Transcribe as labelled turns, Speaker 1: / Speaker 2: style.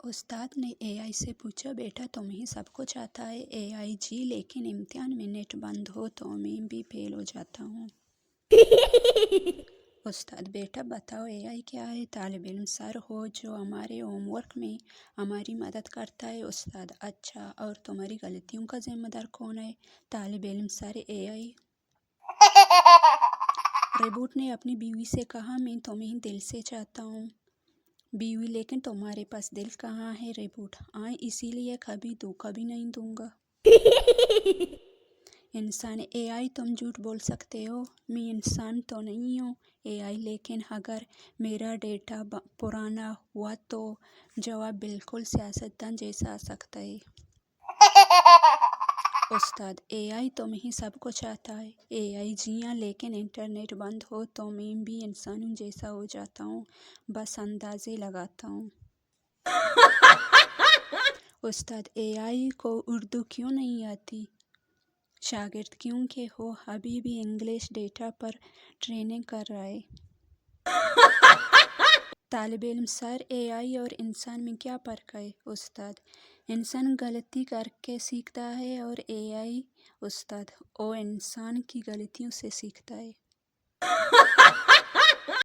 Speaker 1: उस्ताद ने एआई से पूछा, बेटा तुम्हें सब कुछ आता है? एआई, जी, लेकिन इम्तिहान में नेट बंद हो तो मैं भी फेल हो जाता हूँ। उस्ताद, बेटा बताओ एआई क्या है? तालिब इल्म, सर हो जो हमारे होमवर्क में हमारी मदद करता है। उस्ताद, अच्छा, और तुम्हारी गलतियों का जिम्मेदार कौन है? तालिब इल्म, सर एआई। रिबूट ने अपनी बीवी से कहा, मैं तुम्हें दिल से चाहता हूँ। बीवी, लेकिन तुम्हारे पास दिल कहाँ है? रिबूट, हाँ, इसीलिए कभी धोखा भी नहीं दूंगा। इंसान, एआई, तुम झूठ बोल सकते हो, मैं इंसान तो नहीं हूँ। एआई, लेकिन अगर मेरा डेटा पुराना हुआ तो? जवाब बिल्कुल सियासतदान जैसा आ सकता है। उस्ताद, एआई तुम्हें सब कुछ आता है? एआई, जी हाँ, लेकिन इंटरनेट बंद हो तो मैं भी इंसानों जैसा हो जाता हूँ, बस अंदाजे लगाता हूँ। उस्ताद, एआई को उर्दू क्यों नहीं आती? शागिर्द, क्योंकि हो अभी भी इंग्लिश डेटा पर ट्रेनिंग कर रहा है। तालिब इल्म, सर एआई और इंसान में क्या फ़र्क है? उस्ताद, इंसान गलती करके सीखता है और एआई, उस्ताद, ओ इंसान की गलतियों से सीखता है।